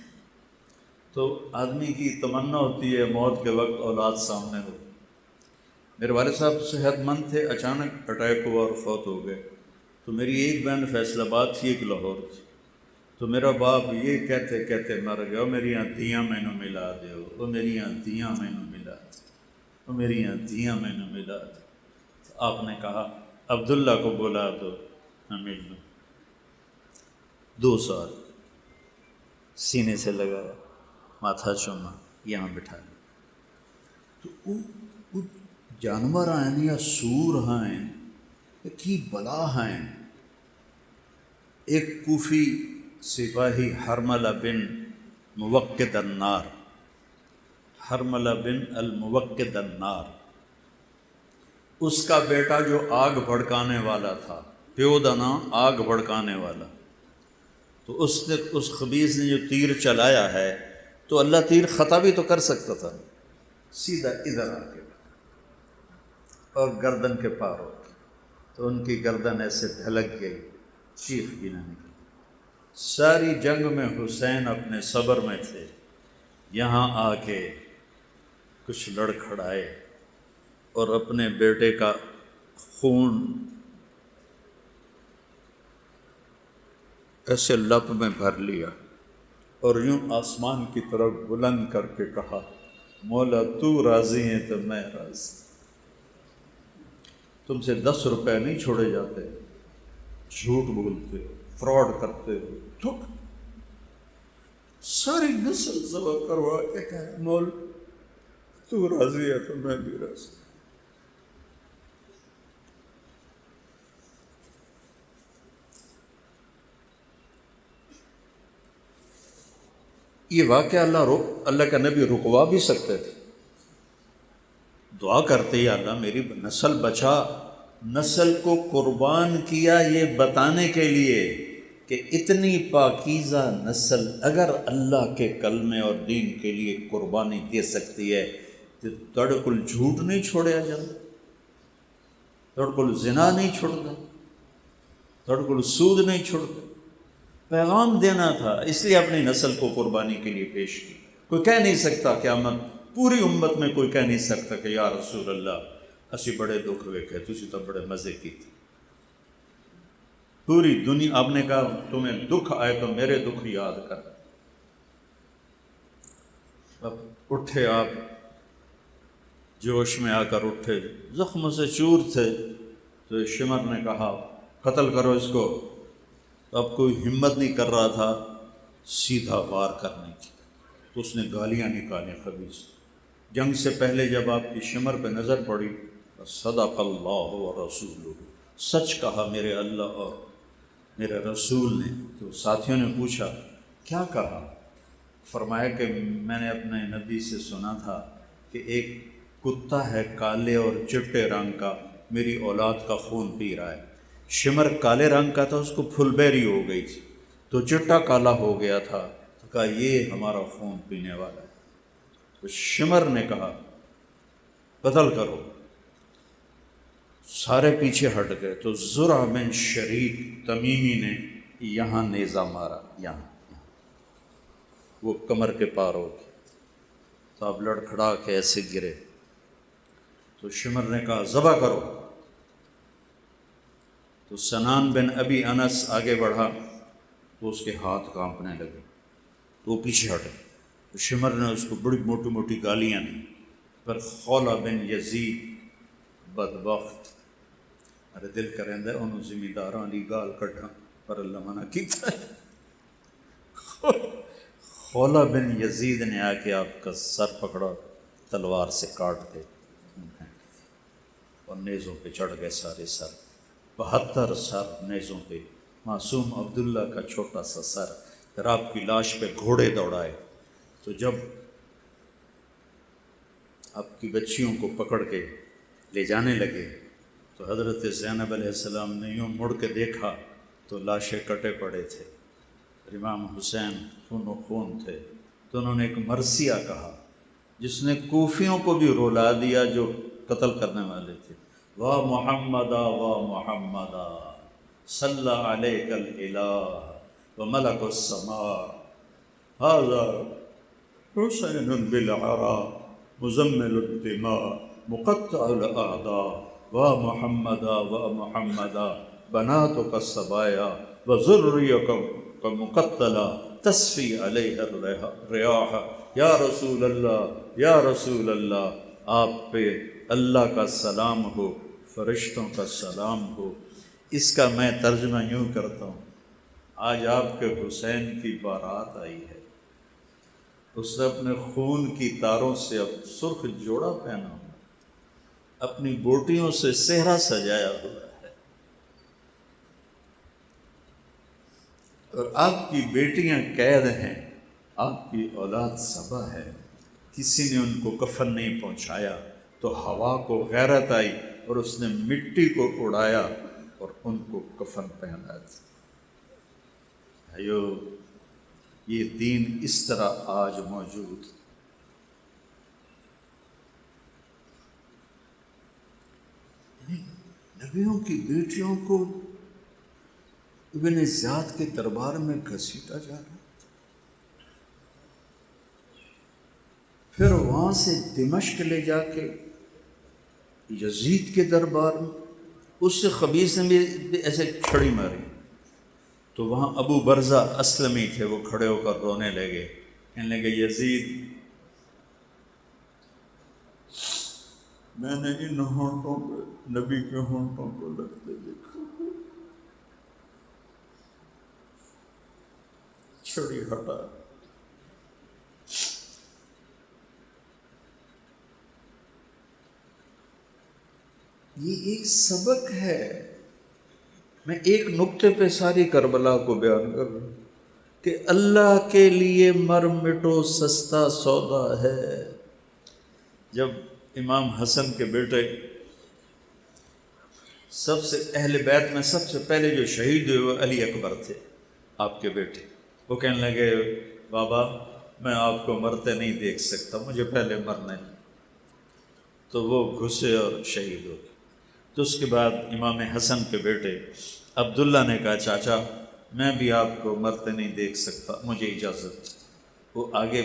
تو آدمی کی تمنا ہوتی ہے موت کے وقت اولاد سامنے ہو۔ میرے والد صاحب صحت مند تھے، اچانک اٹیک ہوا اور فوت ہو گئے۔ تو میری ایک بہن فیصل آباد تھی، ایک لاہور تھی۔ تو میرا باپ یہ کہتے کہتے مر گیا، میریاں دھیاں مینوں ملا دیو، وہ میریاں دھیاں مینوں ملا دے، وہ میریاں دھیاں مینوں ملا دے۔ تو آپ نے کہا عبداللہ کو بلا دو، میں مل لوں۔ 2 سال سینے سے لگایا، ماتھا چوما، یہاں بٹھا لیا۔ تو وہ جانور ہیں یا سور ہیں کی بلا ہیں۔ ایک کوفی سپاہی حرملہ بن موقد النار، حرملہ بن الموقد النار، اس کا بیٹا جو آگ بھڑکانے والا تھا، پیو دا نام آگ بھڑکانے والا، تو اس خبیث نے جو تیر چلایا ہے تو اللہ تیر خطا بھی تو کر سکتا تھا، سیدھا ادھر آ کے اور گردن کے پار ہو گئی، تو ان کی گردن ایسے ڈھلک گئی، چیخ بھی نہ نکلی۔ ساری جنگ میں حسین اپنے صبر میں تھے، یہاں آ کے کچھ لڑکھڑائے اور اپنے بیٹے کا خون ایسے لب میں بھر لیا اور یوں آسمان کی طرف بلند کر کے کہا مولا تو راضی ہے تو میں راضی۔ تم سے 10 روپے نہیں چھوڑے جاتے، جھوٹ بولتے ہو، فراڈ کرتے ہو، تھک ساری نسل ذبح کروا کے کہا مولا تو راضی ہے تو میں بھی راضی۔ یہ واقعہ اللہ کا نبی رکوا بھی سکتے تھے، دعا کرتے یا اللہ میری نسل بچا، نسل کو قربان کیا یہ بتانے کے لیے کہ اتنی پاکیزہ نسل اگر اللہ کے کلمے اور دین کے لیے قربانی دے سکتی ہے تو تڑکل جھوٹ نہیں چھوڑیا جاتا، تڑکل زنا نہیں چھوڑتا، تڑکل سود نہیں چھوڑتا۔ پیغام دینا تھا، اس لیے اپنی نسل کو قربانی کے لیے پیش کی۔ کوئی کہہ نہیں سکتا قیامت پوری امت میں کوئی کہہ نہیں سکتا کہ یا رسول اللہ اسی بڑے دکھ ویکھے، تسی تو بڑے مزے کیتے۔ پوری دنیا، آپ نے کہا تمہیں دکھ آئے تو میرے دکھ یاد کر۔ اب اٹھے آپ جوش میں آ کر اٹھے، زخموں سے چور تھے، تو شمر نے کہا قتل کرو اس کو۔ تو اب کوئی ہمت نہیں کر رہا تھا سیدھا وار کرنے کی، تو اس نے گالیاں نکالی خبیث۔ جنگ سے پہلے جب آپ کی شمر پہ نظر پڑی، صدق اللہ و رسولہ، سچ کہا میرے اللہ اور میرے رسول نے۔ تو ساتھیوں نے پوچھا کیا کہا؟ فرمایا کہ میں نے اپنے نبی سے سنا تھا کہ ایک کتا ہے کالے اور چٹے رنگ کا، میری اولاد کا خون پی رہا ہے۔ شمر کالے رنگ کا تھا، اس کو پھل بیری ہو گئی تھی، تو چٹا کالا ہو گیا تھا، تو کہا یہ ہمارا خون پینے والا ہے۔ تو شمر نے کہا قتل کرو، سارے پیچھے ہٹ گئے۔ تو زرع بن شریک تمیمی نے یہاں نیزہ مارا، یہاں وہ کمر کے پار ہو گیا، تو اب لڑکھڑا کے ایسے گرے۔ تو شمر نے کہا ذبح کرو۔ تو سنان بن ابی انس آگے بڑھا تو اس کے ہاتھ کانپنے لگے، تو وہ پیچھے ہٹے۔ تو شمر نے اس کو بڑی موٹی موٹی گالیاں دی۔ پر خولہ بن یزید بدبخت، ارے دل کریں دے انہوں زمینداراں دی گال کٹھا، پر اللہ منع کیتا ہے۔ خولہ بن یزید نے آ کے آپ کا سر پکڑا، تلوار سے کاٹ کے اور نیزوں پہ چڑھ گئے سارے سر، 72 سر نیزوں پہ، معصوم عبداللہ کا چھوٹا سا سر۔ پھر آپ کی لاش پہ گھوڑے دوڑائے۔ تو جب آپ کی بچیوں کو پکڑ کے لے جانے لگے تو حضرت زینب علیہ السلام نے یوں مڑ کے دیکھا تو لاشیں کٹے پڑے تھے، امام حسین خون و خون تھے۔ تو انہوں نے ایک مرثیہ کہا جس نے کوفیوں کو بھی رولا دیا جو قتل کرنے والے تھے، واہ محمدا واہ محمدا صلی علیک الالہ و ملک السماء ھذا حسین بالعرا مزمل الدماء مقطع الاعداء واہ محمدا واہ محمدا بناتک الصبایا وذریک مقتلا تصفی علیہ الریاح۔ یا رسول اللہ یا رسول اللہ، آپ پہ اللہ کا سلام ہو، فرشتوں کا سلام ہو۔ اس کا میں ترجمہ یوں کرتا ہوں، آج آپ کے حسین کی بارات آئی ہے، اس نے اپنے خون کی تاروں سے اب سرخ جوڑا پہنا ہوا، اپنی بوٹیوں سے صحرا سجایا ہوا ہے، اور آپ کی بیٹیاں قید ہیں، آپ کی اولاد صبا ہے۔ کسی نے ان کو کفن نہیں پہنچایا، تو ہوا کو غیرت آئی اور اس نے مٹی کو اڑایا اور ان کو کفن پہنایا تھا۔ بھائیو، یہ دین اس طرح آج موجود، نبیوں کی بیٹیوں کو ابن زیاد کے دربار میں گھسیٹا جا رہا، پھر وہاں سے دمشق لے جا کے یزید کے دربار میں، اس سے خبیث نے بھی ایسے چھڑی ماری۔ تو وہاں ابو برزہ اسلمی تھے، وہ کھڑے ہو کر رونے لگے، کہنے لگے یزید، میں نے ان ہونٹوں پہ نبی کے ہونٹوں کو لگتے دیکھا، چھڑی ہٹا۔ یہ ایک سبق ہے۔ میں ایک نقطے پہ ساری کربلا کو بیان کر رہا ہوں کہ اللہ کے لیے مر مٹو سستا سودا ہے۔ جب امام حسن کے بیٹے، سب سے اہل بیت میں سب سے پہلے جو شہید ہوئے وہ علی اکبر تھے، آپ کے بیٹے، وہ کہنے لگے بابا میں آپ کو مرتے نہیں دیکھ سکتا، مجھے پہلے مرنا ہے۔ تو وہ گھسے اور شہید ہو گئے۔ تو اس کے بعد امام حسن کے بیٹے عبداللہ نے کہا چاچا میں بھی آپ کو مرتے نہیں دیکھ سکتا، مجھے اجازت۔ وہ آگے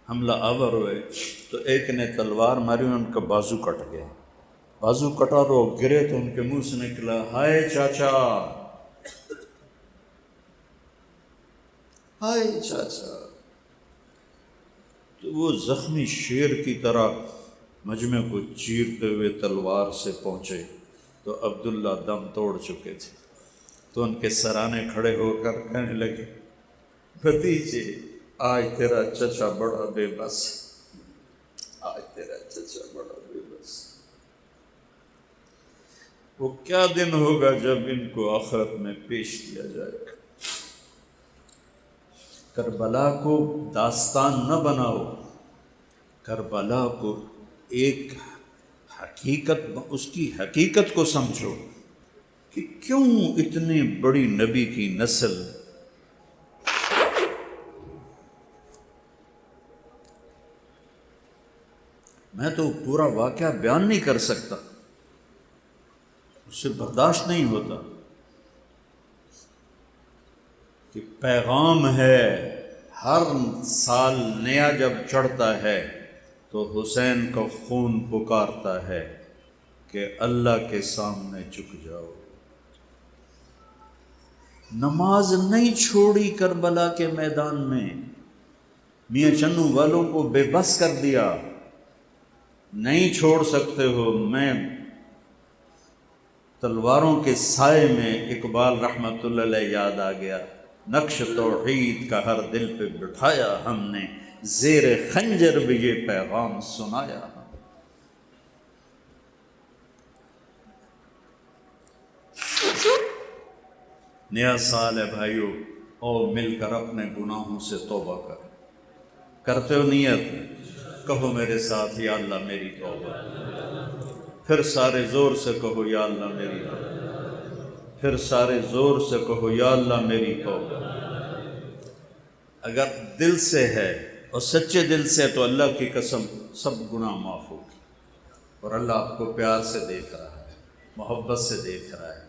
حملہ آور ہوئے تو ایک نے تلوار ماری، ان کا بازو کٹ گیا، بازو کٹا اور وہ گرے تو ان کے منہ سے نکلا ہائے چاچا، ہائے چاچا۔ تو وہ زخمی شیر کی طرح مجمع کو چیرتے ہوئے تلوار سے پہنچے تو عبداللہ دم توڑ چکے تھے، تو ان کے سرانے کھڑے ہو کر کہنے لگے، بھتیجے آج تیرا چچا بڑا بے بس، آج تیرا چچا بڑا بے بس۔ وہ کیا دن ہوگا جب ان کو آخرت میں پیش کیا جائے گا۔ کربلا کو داستان نہ بناؤ، کربلا کو ایک حقیقت، اس کی حقیقت کو سمجھو کہ کیوں اتنی بڑی نبی کی نسل میں تو پورا واقعہ بیان نہیں کر سکتا، اس سے برداشت نہیں ہوتا کہ پیغام ہے ہر سال نیا جب چڑھتا ہے تو حسین کا خون پکارتا ہے کہ اللہ کے سامنے جھک جاؤ۔ نماز نہیں چھوڑی کربلا کے میدان میں، میاں چنو والوں کو بے بس کر دیا، نہیں چھوڑ سکتے ہو۔ میں تلواروں کے سائے میں اقبال رحمۃ اللہ علیہ یاد آ گیا، نقش توحید کا ہر دل پہ بٹھایا ہم نے، زیر خنجر بھی یہ پیغام سنایا۔ نیا سال ہے بھائیو، اور مل کر اپنے گناہوں سے توبہ کرتے ہو نیت؟ کہو میرے ساتھ، یا اللہ میری توبہ۔ پھر سارے زور سے کہو، یا اللہ میری توبہ۔ پھر سارے زور سے کہو، یا اللہ میری توبہ۔ اگر دل سے ہے اور سچے دل سے تو اللہ کی قسم سب گناہ معاف ہوگی، اور اللہ آپ کو پیار سے دیکھ رہا ہے، محبت سے دیکھ رہا ہے،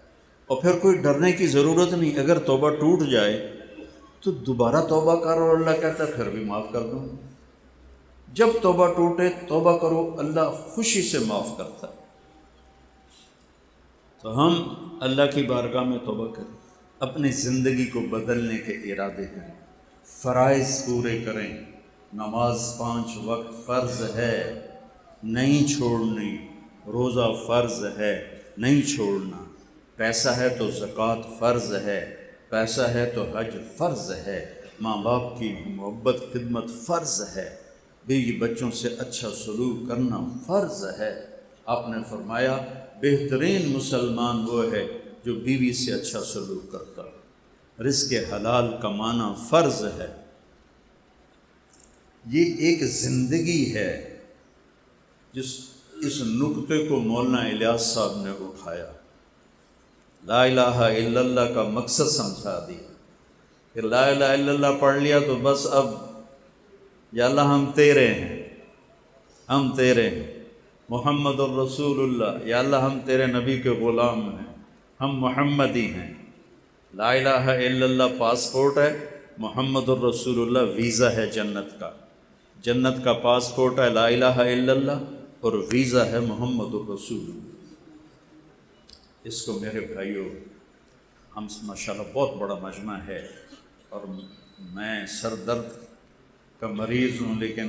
اور پھر کوئی ڈرنے کی ضرورت نہیں۔ اگر توبہ ٹوٹ جائے تو دوبارہ توبہ کرو، اللہ کہتا ہے پھر بھی معاف کر دوں۔ جب توبہ ٹوٹے توبہ کرو، اللہ خوشی سے معاف کرتا ہے۔ تو ہم اللہ کی بارگاہ میں توبہ کریں، اپنی زندگی کو بدلنے کے ارادے کریں، فرائض پورے کریں۔ نماز 5 وقت فرض ہے، نہیں چھوڑنی۔ روزہ فرض ہے، نہیں چھوڑنا۔ پیسہ ہے تو زکوٰۃ فرض ہے، پیسہ ہے تو حج فرض ہے، ماں باپ کی محبت خدمت فرض ہے، بیوی بچوں سے اچھا سلوک کرنا فرض ہے۔ آپ نے فرمایا بہترین مسلمان وہ ہے جو بیوی سے اچھا سلوک کرتا۔ رزق حلال کمانا فرض ہے۔ یہ ایک زندگی ہے اس نکتے کو مولانا الیاس صاحب نے اٹھایا، لا الہ الا اللہ کا مقصد سمجھا دیا کہ لا الہ الا اللہ پڑھ لیا تو بس اب یا اللہ ہم تیرے ہیں، ہم تیرے ہیں، محمد الرسول اللہ، یا اللہ ہم تیرے نبی کے غلام ہیں، ہم محمدی ہیں۔ لا الہ الا اللہ پاسپورٹ ہے، محمد الرسول اللہ ویزا ہے جنت کا، جنت کا پاسپورٹ ہے لا الہ الا اللہ، اور ویزا ہے محمد الرسول اللہ۔ اس کو میرے بھائیوں، ہم ماشاءاللہ بہت بڑا مجمع ہے، اور میں سر درد کا مریض ہوں، لیکن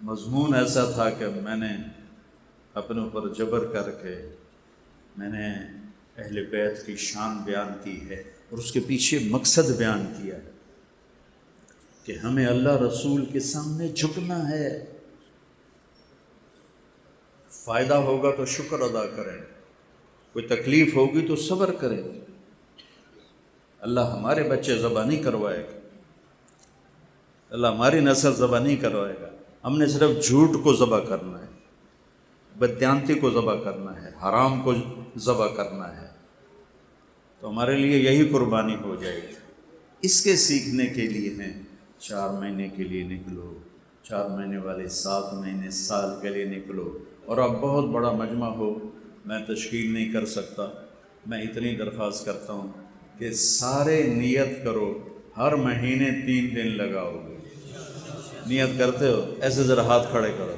مضمون ایسا تھا کہ میں نے اپنے اوپر جبر کر کے میں نے اہل بیت کی شان بیان کی ہے، اور اس کے پیچھے مقصد بیان کیا ہے کہ ہمیں اللہ رسول کے سامنے جھکنا ہے۔ فائدہ ہوگا تو شکر ادا کریں، کوئی تکلیف ہوگی تو صبر کریں۔ اللہ ہمارے بچے ذبح نہیں کروائے گا، اللہ ہماری نسل ذبح نہیں کروائے گا۔ ہم نے صرف جھوٹ کو ذبح کرنا ہے، بددیانتی کو ذبح کرنا ہے، حرام کو ذبح کرنا ہے، تو ہمارے لیے یہی قربانی ہو جائے گی۔ اس کے سیکھنے کے لیے ہیں 4 مہینے کے لیے نکلو، 4 مہینے والے 7 مہینے سال کے لیے نکلو، اور اب بہت بڑا مجمع ہو میں تشکیل نہیں کر سکتا، میں اتنی درخواست کرتا ہوں کہ سارے نیت کرو، ہر مہینے 3 دن لگاؤ گے۔ نیت کرتے ہو؟ ایسے ذرا ہاتھ کھڑے کرو۔